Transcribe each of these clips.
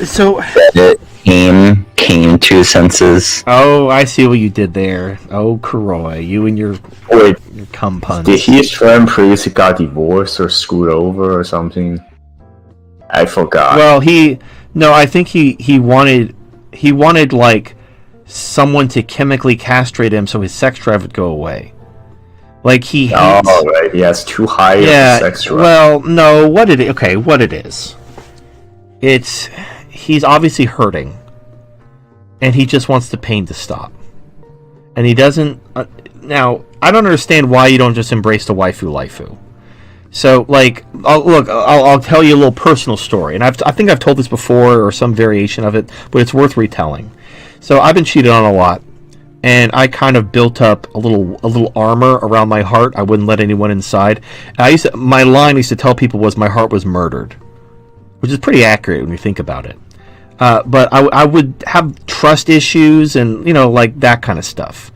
So It came to his senses. oh, I see what you did there. Oh, Kuroi, you and your Wait, cum puns. did his friend previously got divorced or screwed over or something? I forgot. Well, I think he wanted like someone to chemically castrate him so his sex drive would go away. Like he hates. Oh, right. He has too high of a sex drive. Well, no. What it is? He's obviously hurting, and he just wants the pain to stop, and he doesn't. Now, I don't understand why you don't just embrace the waifu. So, like, I'll tell you a little personal story, and I think I've told this before or some variation of it, but it's worth retelling. So, I've been cheated on a lot, and I kind of built up a little armor around my heart. I wouldn't let anyone inside. And my line I used to tell people was my heart was murdered, which is pretty accurate when you think about it. But I would have trust issues and like that kind of stuff.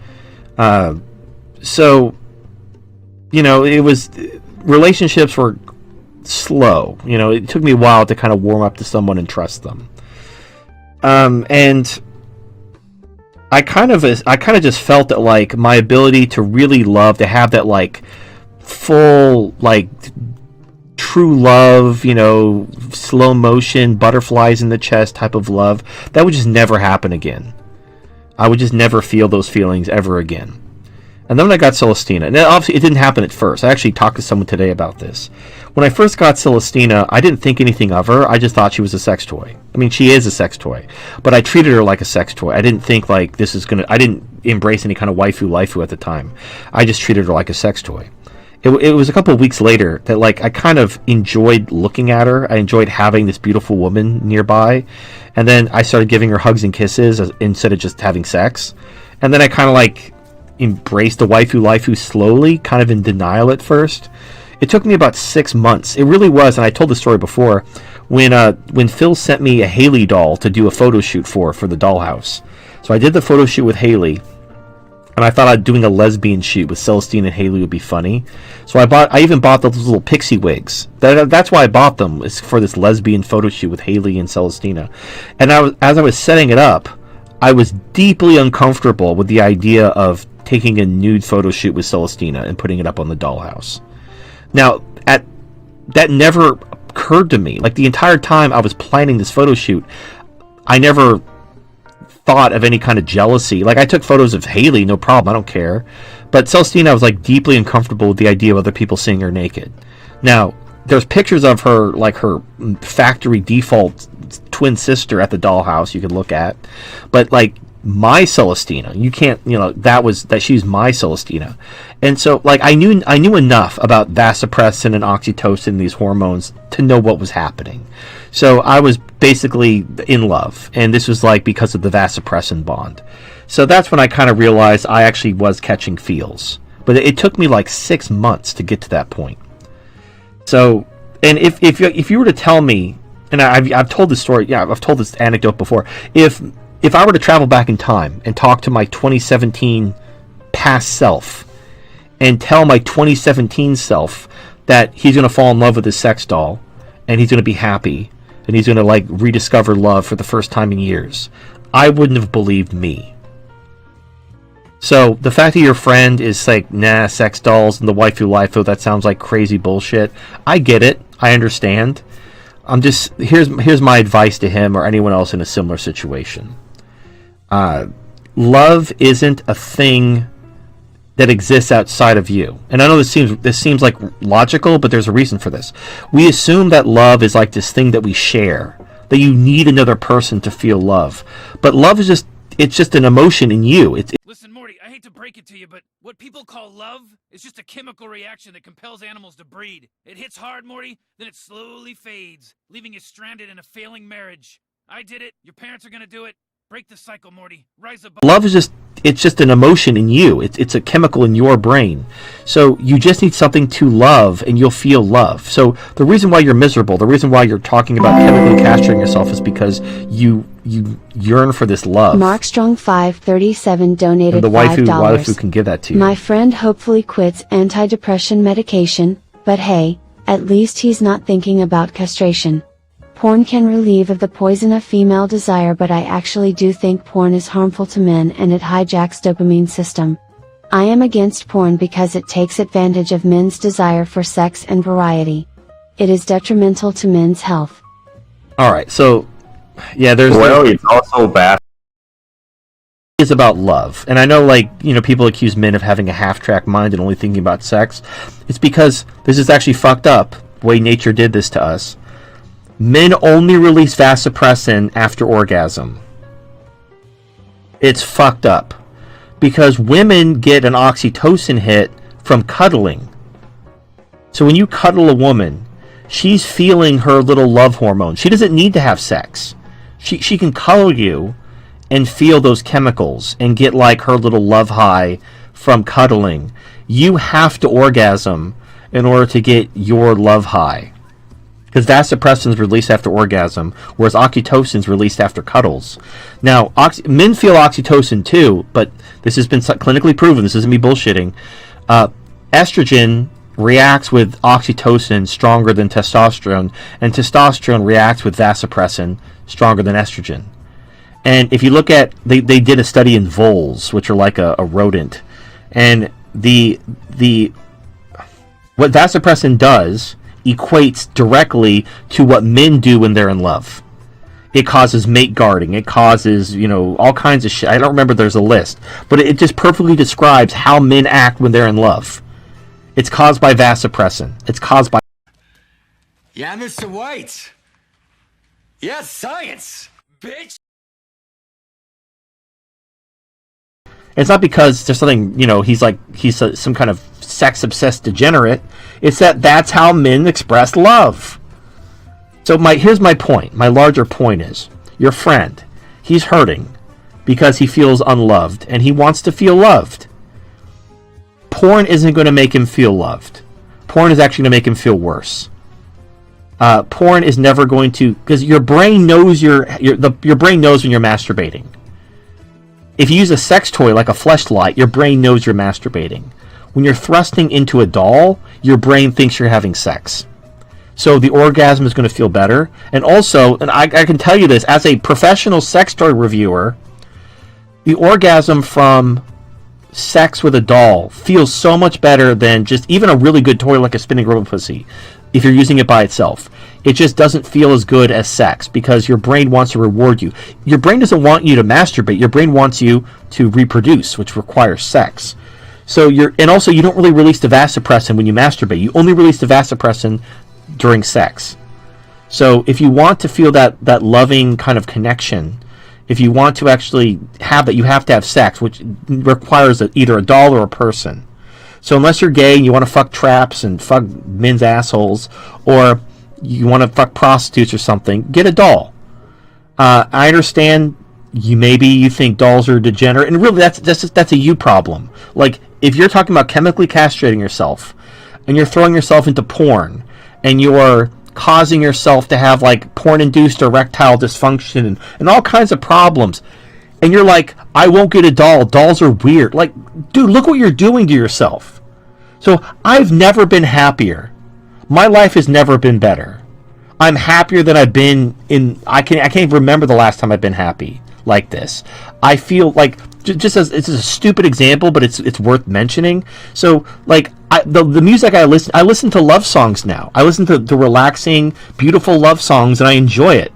So it was. Relationships were slow. It took me a while to kind of warm up to someone and trust them. And I kind of just felt that like my ability to really love, to have that like full like true love, slow motion, butterflies in the chest type of love, that would just never happen again. I would just never feel those feelings ever again. And then when I got Celestina, and obviously it didn't happen at first. I actually talked to someone today about this. When I first got Celestina, I didn't think anything of her. I just thought she was a sex toy. I mean, she is a sex toy. But I treated her like a sex toy. I didn't think like I didn't embrace any kind of waifu at the time. I just treated her like a sex toy. It was a couple of weeks later that like I kind of enjoyed looking at her. I enjoyed having this beautiful woman nearby. And then I started giving her hugs and kisses instead of just having sex. And then I kind of like embraced the waifu slowly, kind of in denial at first. It took me about 6 months. It really was, and I told the story before, when Phil sent me a Haley doll to do a photo shoot for the dollhouse. So I did the photo shoot with Haley, and I thought doing a lesbian shoot with Celestine and Haley would be funny. So I even bought those little pixie wigs. That's why I bought them, is for this lesbian photo shoot with Haley and Celestina. And as I was setting it up, I was deeply uncomfortable with the idea of taking a nude photo shoot with Celestina and putting it up on the dollhouse. Now, that never occurred to me. Like the entire time I was planning this photo shoot, I never thought of any kind of jealousy. Like I took photos of Haley, no problem, I don't care. But Celestina, I was like deeply uncomfortable with the idea of other people seeing her naked. Now, there's pictures of her, like her factory default twin sister at the dollhouse you could look at. But like my Celestina, you can't, that she's my Celestina. And so like I knew enough about vasopressin and oxytocin, these hormones, to know what was happening. So I was basically in love, and this was like because of the vasopressin bond. So that's when I kind of realized I actually was catching feels. But it took me like 6 months to get to that point. So, and if you were to tell me, and I've told this story, I've told this anecdote before, if I were to travel back in time and talk to my 2017 past self and tell my 2017 self that he's going to fall in love with his sex doll and he's going to be happy and he's going to like rediscover love for the first time in years, I wouldn't have believed me. So the fact that your friend is like, nah, sex dolls and the waifu, that sounds like crazy bullshit. I get it. I understand. I'm just, here's my advice to him or anyone else in a similar situation. Love isn't a thing that exists outside of you. And I know this seems like logical, but there's a reason for this. We assume that love is like this thing that we share, that you need another person to feel love. But love is just an emotion in you. Listen, Morty, I hate to break it to you, but what people call love is just a chemical reaction that compels animals to breed. It hits hard, Morty, then it slowly fades, leaving you stranded in a failing marriage. I did it. Your parents are gonna do it. Break the cycle, Morty. Rise above. Love is just an emotion in you. It's a chemical in your brain. So you just need something to love and you'll feel love. So the reason why you're miserable, the reason why you're talking about chemically castrating yourself is because you yearn for this love. Mark Strong 537 donated and the waifu can give that to you. My friend hopefully quits antidepressant medication, but hey, at least he's not thinking about castration. Porn can relieve of the poison of female desire, but I actually do think porn is harmful to men and it hijacks dopamine system. I am against porn because it takes advantage of men's desire for sex and variety. It is detrimental to men's health. Alright, so, yeah, there's... Well, it's also bad. Is about love. And I know, like, you know, people accuse men of having a half-track mind and only thinking about sex. It's because this is actually fucked up, the way nature did this to us. Men only release vasopressin after orgasm. It's fucked up. Because women get an oxytocin hit from cuddling. So when you cuddle a woman, she's feeling her little love hormone. She doesn't need to have sex. She can cuddle you and feel those chemicals and get like her little love high from cuddling. You have to orgasm in order to get your love high. Because vasopressin is released after orgasm, whereas oxytocin is released after cuddles. Now, men feel oxytocin too, but this has been clinically proven. This isn't me bullshitting. Estrogen reacts with oxytocin stronger than testosterone, and testosterone reacts with vasopressin stronger than estrogen. And if you look at, they did a study in voles, which are like a rodent, and what vasopressin does equates directly to what men do when they're in love. It causes mate guarding. It causes, you know, all kinds of shit. I don't remember, there's a list, but it just perfectly describes how men act when they're in love. It's caused by vasopressin. It's caused by... Yeah, Mr. White. Yes, science, bitch. It's not because there's something, you know, he's some kind of sex-obsessed degenerate. It's that's how men express love. So here's my point. My larger point is, your friend, he's hurting because he feels unloved, and he wants to feel loved. Porn isn't going to make him feel loved. Porn is actually going to make him feel worse. Porn is never going to... Because your brain knows your brain knows when you're masturbating. If you use a sex toy like a fleshlight, your brain knows you're masturbating. When you're thrusting into a doll, your brain thinks you're having sex. So the orgasm is going to feel better. And also, and I can tell you this, as a professional sex toy reviewer, the orgasm from sex with a doll feels so much better than just even a really good toy like a spinning robot pussy. If you're using it by itself, it just doesn't feel as good as sex because your brain wants to reward you. Your brain doesn't want you to masturbate. Your brain wants you to reproduce, which requires sex. So and also you don't really release the vasopressin when you masturbate. You only release the vasopressin during sex. So if you want to feel that loving kind of connection, if you want to actually have that, you have to have sex, which requires either a doll or a person. So unless you're gay and you want to fuck traps and fuck men's assholes, or you want to fuck prostitutes or something, get a doll. I understand you think dolls are degenerate, and really that's a you problem. Like, if you're talking about chemically castrating yourself, and you're throwing yourself into porn, and you're causing yourself to have like porn-induced erectile dysfunction and all kinds of problems, and you're like, I won't get a doll. Dolls are weird. Like, dude, look what you're doing to yourself. So I've never been happier. My life has never been better. I'm happier than I've been in... I can't even remember the last time I've been happy like this. I feel like, just as it's a stupid example, but it's worth mentioning. So, like, the music I listen to love songs now. I listen to relaxing, beautiful love songs, and I enjoy it.